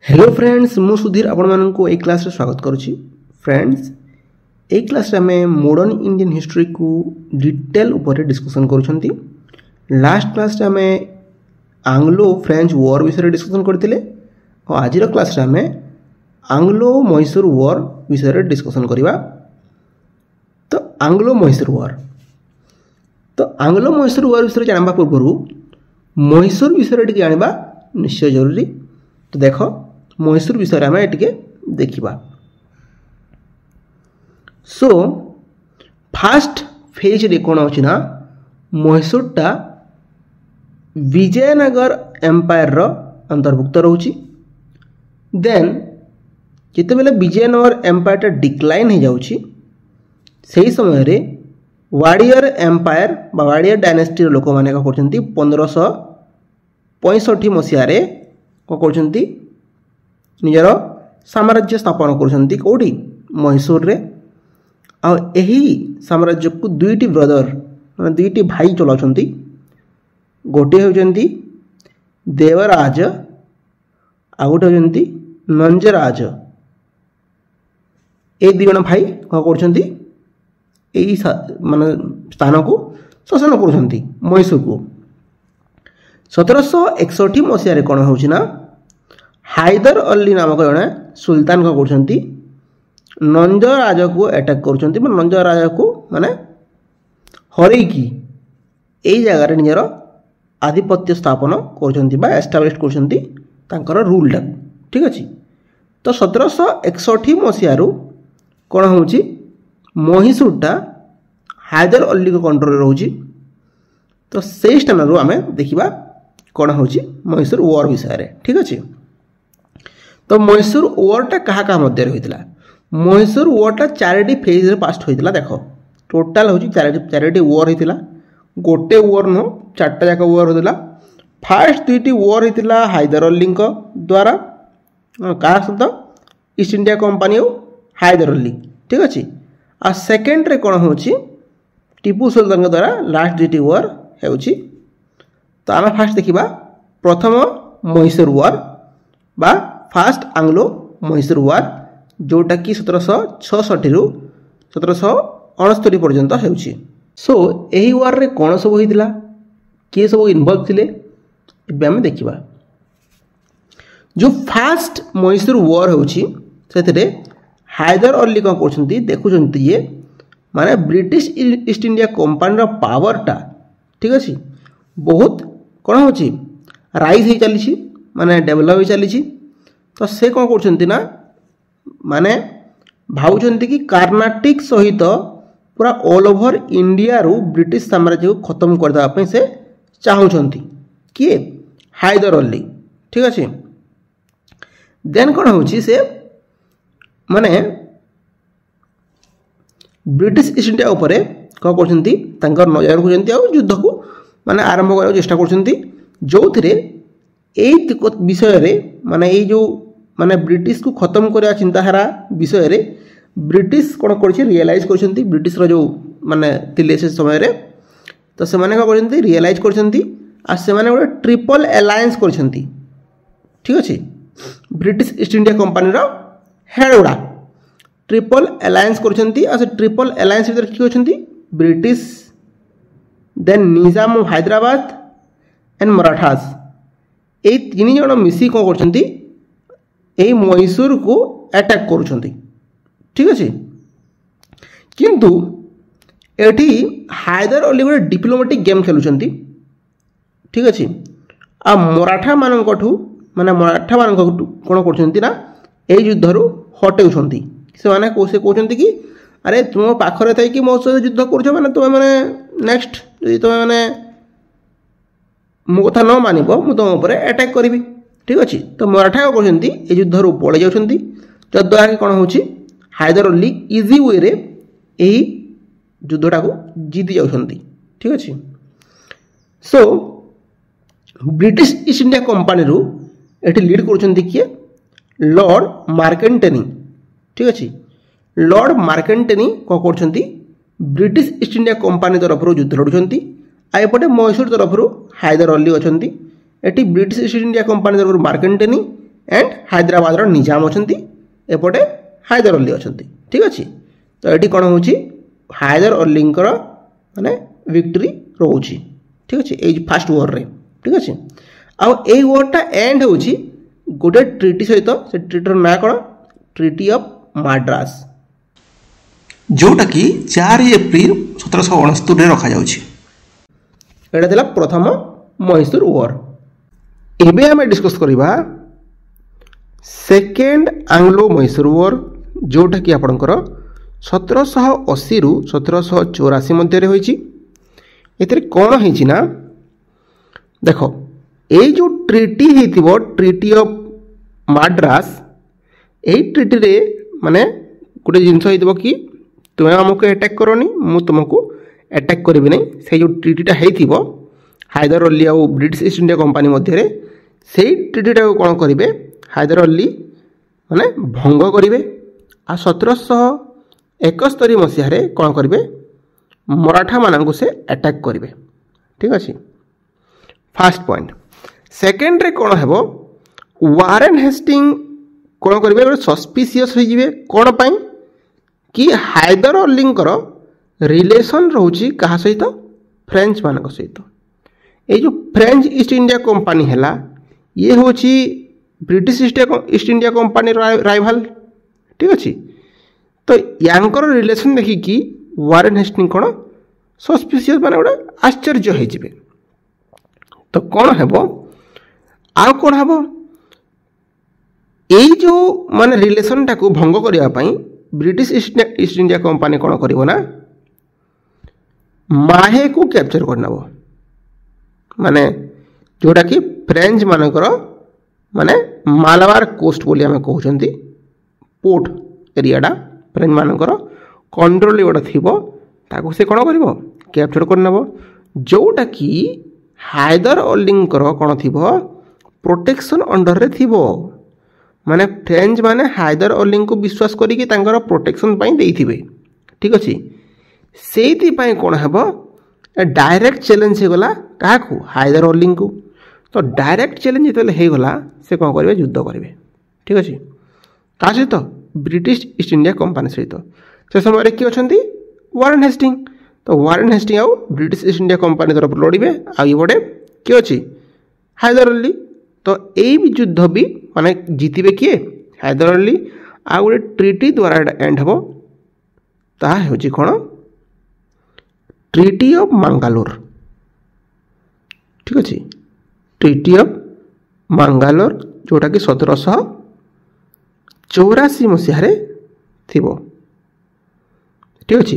Hello friends मु सुधीर आपण मानक ए क्लास रे स्वागत करुच्ची। फ्रेंड्स ए क्लास रे आमे मॉडर्न इंडियन हिस्ट्री को डिटेल ऊपर डिस्कशन करूछंती। लास्ट क्लास रे आमे आंग्लो फ्रेंच वॉर विषय डिस्कशन करथिले और आज रो क्लास रे आमे आंग्लो मैसूर वॉर विषय डिस्कशन करिवा। तो आंग्लो मैसूर वॉर विषय जानबा पूर्व मैसूर विषय टिके जानबा निश्चय जरूरी। तो देखो मैसूर विषय आम टिके देखा। सो फास्ट फेज रे कौन अच्छी ना मैसूरटा विजयनगर एम्पायर रो अंतर्भुक्त रोची। देन जिते बेले विजयनगर एम्पायरटा डिक्लाइन हो जाउची सही समय रे वाडियर एम्पायर बा वाडियर डायनेस्टी लोक माने का करछंती 1565 मसीह रे को करछंती निजर साम्राज्य स्थापन करछंती कोठी मैसूर रे। आ एही साम्राज्य को दुईटी ब्रदर माने दुईटी भाई चलाउछंती। गोटे होचंती देवराज आ गोटे होचंती नंजराज। ए दी जण भाई को करछंती एही माने स्थान को शासन करछंती मैसूर को। 1761 मसीह रे कौन होची ना हैदर अली नामक जड़े सुल्तान को करछंती नंजराज को अटैक करछंती। नंजराज को माने हरई की एई जगह रे निजर आधिपत्य स्थापन करछंती बा एस्टाब्लिश करछंती तांकर रूल टा। ठीक अछि। तो 1761 मसीह रु कौन होची मैसूरटा हैदर अली को कंट्रोल रोची। तो से स्थान रु आमे देखिबा कौन होची मैसूर वॉर विषय रे। ठीक अछि। तो मैसूर वॉरटा कहा कहा मध्य होइतिला। मैसूर वॉरटा चारिटी फेज रे पास्ट होइतिला। देखो टोटल होची चारिटी वॉर होइतिला। गोटे वॉर नो चारटा जाक वॉर होइतिला। फर्स्ट दुईटी वॉर होइतिला हैदर अली द्वारा का सहित ईस्ट इंडिया कंपनी और हैदर अली। ठीक अछि। आ सेकंड रे कौन होची टीपू सुल्तान द्वारा लास्ट दुईटी वॉर होची। तो आम फास्ट देखा प्रथम मैसूर वॉर बा फास्ट आंग्लो मैसूर वॉर जोटा कि 1766 रु 1769 पर्यंत होची। सो एही वॉर रे कौन सब होइतिला किए सब इन्वॉल्व थिले एबे हम देखिबा। जो फास्ट मैसूर वॉर होची सेथिरे हैदर अली को करछंती देखुछंती ये माने ब्रिटिश ईस्ट इंडिया कंपनी रो पावरटा ठीक अछि बहुत कौन होची राइज हो चली माने डेभलप हो चली। तो से कौन करछंती ना माने भावुचंती कि कर्नाटक सहित पूरा ऑल ओवर इंडिया रु ब्रिटिश साम्राज्य को खत्म कर देबा पे से चाहुचंती किए हैदर अली। ठीक अछि। देन कौन होची से माने ब्रिटिश ईस्ट इंडिया उपरे कौन करछंती तांकर नजर रखुचंती आ युद्ध को माने आरंभ करने चेष्टा करछंती जो थिरे एई विषय रे माने एई जो माने ब्रिटिश को खत्म करया चिंताधारा विषय रे ब्रिटिश कोन करछि रियलाइज करछंती ब्रिटिश रो जो माने थिले से समय रे। तो से माने का करछंती रियलाइज करछंती आ से माने ଗୋଟେ ट्रिपल अलायंस करछंती। ठीक अछि। ब्रिटिश ईस्ट इंडिया कंपनी रो हेड उडा ट्रिपल अलायंस करछंती आ से ट्रिपल अलायंस भीतर की होछंती British then Nizam of Hyderabad and Marathas ए तीन जन मिसी कौन करछंती ए मैसूर को अटैक करूछंती। ठीक अछि। किंतु एठी हैदर अली गोटे डिप्लोमेटिक गेम खेलुछंती। ठीक अछि। आ मराठा मानकठू माने मराठा मानकठू कोन करछंती ना ए युद्धरु हटेउछंती। से माने को से कहउछंती कि अरे तुम पाखरे थाई कि मो सहित युद्ध करूछ माने तुम माने नेक्स्ट यदि तुम माने मो कथा न मानिब मु तुम ऊपर अटैक करी। ठीक अच्छे। तो मराठा को कहते ये युद्ध रू पड़े जाती जद्वारा कि कौन होची हैदर अली इजी वे रे यही युद्धटा को जीति जाती। ठीक अच्छे। So British East India company रू एटी लीड करछंती किए लॉर्ड मार्केंटेनी। ठीक अच्छे। लॉर्ड मार्केंटेनी कौन करछंती ब्रिटिश ईस्ट इंडिया कंपनी तरफ युद्ध लड़ुंट आएपटे मैसूर तरफ हैदर अली अच्छा। Eighty British East India company तरफ मार्केंटेनी एंड हैदराबाद निजाम अच्छा एपटे हैदर अली अच्छा ठीक अच्छे। तो ये कौन हो हैदर अली माने विक्ट्री रोचे ठीक अच्छे ये फास्ट वॉर रे ठीक अच्छे। आउ ए वॉरटा एंड हो गोटे ट्रिटी सहित से ट्रिटर ना कौन ट्रिटी ऑफ माड्रास जोटा कि 4 एप्रिल 1769 रखा जाता प्रथम मैसूर वॉर। एबे हमें डिस्कस करवा सेकेंड आंग्लो मैसूर वॉर जोटा कि आपणकर 1780 रु 1784 मध्य होइछि। एथिरे कौन होइछि ना देखो ये जो ट्रिटी हेतिबो ट्रिटी ऑफ माड्रास यही ट्रिटी रे माने गोटे जिनस हेतिबो कि तुम्हें आमको अटैक करनी मु तुमको अटैक करी नहीं से जो ट्रिटीटा हेतिबो हैदर अली और ब्रिटिश ईस्ट इंडिया कंपनी मध्य से ट्रिटीटा को कौन करेंगे हैदर अली माने भंग करेंगे आ 1771 मसीह कौन करेंगे मराठा मानू से अटैक करेंगे ठीक अच्छे। फास्ट पॉइंट सेकेंड रे कौन हेबो वारेन हेस्टिंग कौन करेंगे गोटे सस्पिशियस हो कौन पाई कि हैदर अलींकर रिलेशन रोची क्या सहित फ्रेंच मान सहित ये जो फ्रेंच ईस्ट इंडिया कंपनी है ये हूँ British East India company rival ठीक अच्छे। तो यांकर रिलेशन देखिकी वारेन हेस्टिंग कौन सस्पिशियस माने गोटे आश्चर्य हो। तो कौन हेबो आउ कौन हेबो यही जो माने रिलेशन टाको भंग करने ब्रिटिश ईस्ट इंडिया कंपनी कौन करिवो ना माहे को कैप्चर करना माने जोटा कि फ्रेंच मानकर माने मालाबार कोस्ट बोली आम कहते पोर्ट एरियाटा फ्रेंच मानकर कंट्रोल गोटे थी ताको से कौन कर कैप्चर करने जोटा कि हैदर अलींकर कौन थी प्रोटेक्शन अंडर रे थी माने फ्रेंच माने हैदर अली को विश्वास करिके तांकर प्रोटेक्शन पाई देइथिबे ठीक अच्छे। से कौन हेब डायरेक्ट चैलेंज हो गला काकू हैदर अली को। तो डायरेक्ट चैलेंज जो होगा से कौन करेंगे युद्ध करेंगे ठीक अच्छे क्या सहित ब्रिटिश ईस्ट इंडिया कंपनी सहित। से समय किए अच्छा वारेन हेस्टिंग। तो वारेन हेस्टिंग आउ ब्रिटिश ईस्ट इंडिया कंपनी तरफ लड़े आगे किए अच्छे हैदर अली। तो यही युद्ध भी माने जीतबे किए हैदर अली आ गोटे ट्रिटी द्वारा एंड हम ताहूँ कौन ट्रिटी ऑफ मांगालोर ठीक अच्छे। ट्रिटी ऑफ मांगालोर जोटा कि 1784 मसीह थी ठीक अच्छे।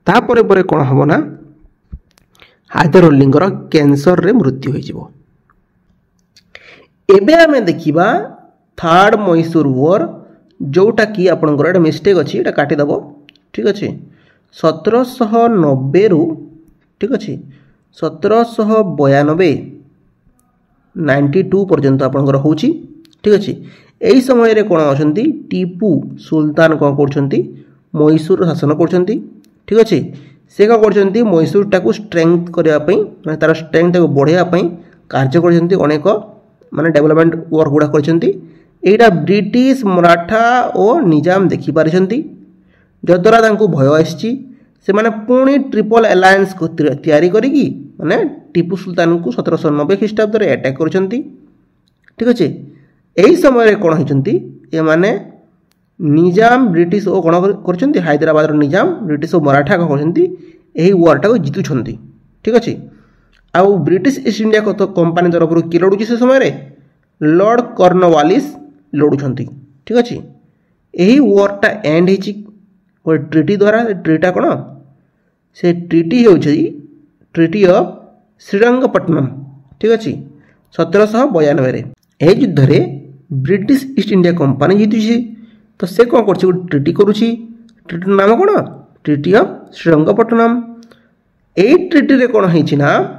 तापर पर कौन हम ना हैदर अलींकर कैंसर रे मृत्यु हो। एबे आमे देखिबा थर्ड मैसूर वॉर जोटा कि आपनकर मिस्टेक अच्छी ये काटिदेव ठीक अच्छे 1790 रु ठीक अच्छे 1792 92 पर्यंत आपनकर होची ठीक अच्छे। यही समय रे कौन अच्छा टीपू सुल्तान कौन कर मैसूर शासन कर ठीक अच्छे। से कौन कर मैसूर टाक स्ट्रेंथ करने तार स्ट्रेंथ बढ़ाई कार्य करनेक माने डेवलपमेंट वर्क गुड़ा कर ब्रिटिश मराठा और निजाम देखिपारी जद्वारा भय आसी से माने पुणी ट्रिपल एलायंस को तैयारी करिकी माने टीपू सुल्तान को 1790 ख्रीष्टाब्द रे अटैक कर ठीक अच्छे। यही समय कौन होती ये माने निजाम ब्रिटिश और कौन कर हैदराबाद निजाम ब्रिटिश और मराठा कौन कर वार टाक जीतुं ठीक अच्छे। आउ ब्रिटिश ईस्ट इंडिया कंपनी तरफ किए लड़ुची से समय लॉर्ड कॉर्नवालिस लड़ुं ठीक अच्छे। यही वारटा एंड हो ट्रिटी द्वारा ट्रिटा कौन से ट्रिटी हो ट्रिटी ऑफ श्रीरंगपट्टनम ठीक अच्छे 1792 यह युद्ध रे ब्रिटिश ईस्ट इंडिया कंपनी जीतुची। तो से कौन कर ट्रिटी करुची ट्रिटी नाम कौन ट्रिटी ऑफ श्रीरंगपट्टनम। यही ट्रिटी रे कौन है ना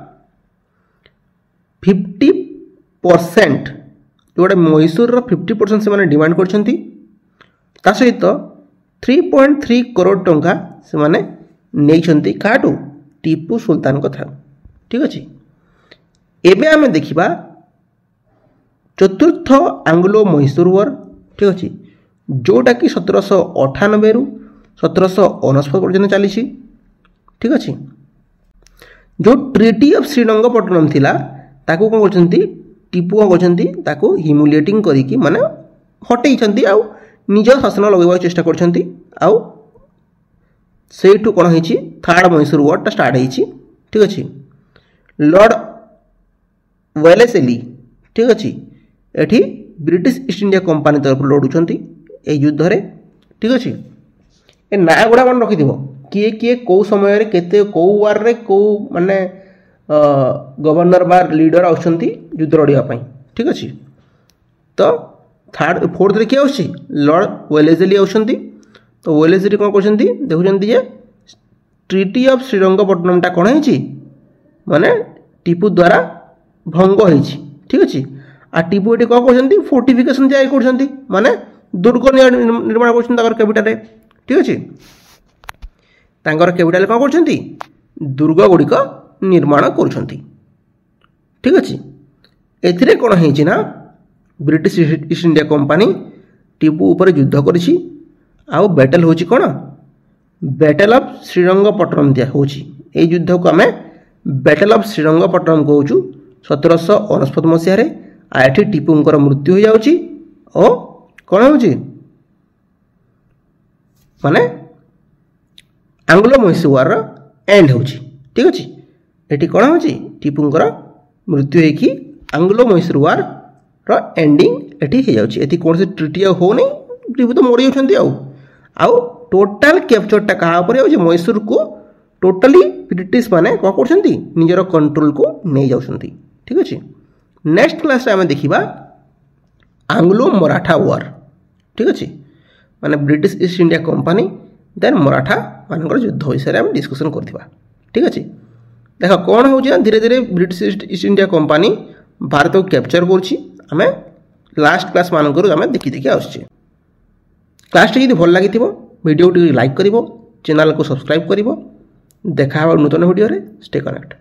50% जोटा मैसूर 50% से डिमांड कर सहित 3.3 करोड़ टंका से माने नहीं काटू टीपू सुल्तान कथा ठीक अच्छे। एबे आमे देखिबा चतुर्थ आंग्लो मैसूर वार ठीक अच्छे जोटा कि 1798 रु 1769 पर्यटन चली ठीक अच्छे जो ट्रिटी ऑफ श्रीरंगपट्टनम थिला ताकू कौन करछंती टीपू कौन करछंती ताकू ह्यूमिलिएटिंग करिकी माने हटेइछंती आउ निज शासन लगेबार चेष्टा करछंती आउ सेठू कौन होइछि थर्ड मैसूर वार स्टार्ट होइछि ठीक अच्छे लॉर्ड वेलेस्ली ठीक अच्छे एठी ब्रिटिश ईस्ट इंडिया कंपनी तरफ लड़ुंट ये युद्ध रे ठीक अच्छे ए ना गुड़ा मन रखि किए किए कौ समय केते कौ वार रे कौ माने गवर्नर बार लीडर आउछंती युद्ध लड़िया ठीक अच्छे तो थर्ड फोर्थ रे किए आउछि लॉर्ड वेलेस्ली आउछंती तो वेलेस्ली कौन करछंती देखुछंती जे ट्रिटी ऑफ श्रीरंगपट्टनम टा कौन है माने टीपू द्वारा भंग होइछि ठीक अच्छे आ टीपू ये कौन कर फोर्टिफिकेशन जाए कर माने दुर्ग निर्माण कर कैपिटल ठीक अच्छे कैपिटल कौन कर दुर्ग गुड़िक निर्माण कर ठीक अच्छे एथिरे कौन है ना British East India company Tipu उपर युद्ध करिछि आउ बैटल होछि कौन बैटल ऑफ श्रीरंगपट्टनम दिया होछि ए युद्ध को आम बैटल ऑफ श्रीरंगपट्टनम कहूँ 1769 मसीह आठी टीपूंकर मृत्यु हो जाउची ओ कौन होची माने आंग्लो मैसूर वार एंड होची ठीक अच्छे एटी कौन होची टीपूंकर मृत्यु होगी आंग्लो मैसूर वार रो एंडिंग एटी हो जाउची एटी कौन से ट्रिटी हो नहीं टीपू तो मरी जाउछंती आउ टोटल कैप्चरटा कहा पर मैसूर को टोटली ब्रिटिश माने कौन करछंती निजर कंट्रोल को नहीं जाउछंती ठीक अच्छे नेक्स्ट क्लास आम देखा आंग्लो मराठा वार ठीक अच्छे माने British East India Company then Maratha मान युद्ध विषय में डिस्कसन करथिबा ठीक अच्छे देख कौन हो धीरे धीरे British East India company Bharat को कैप्चर करें लास्ट क्लास मानक आम देखी देखी आसचे क्लास टी भल लगी वीडियो लाइक कर चैनल को सब्सक्राइब कर देखा नूतन वीडियो रे स्टे कनेक्ट।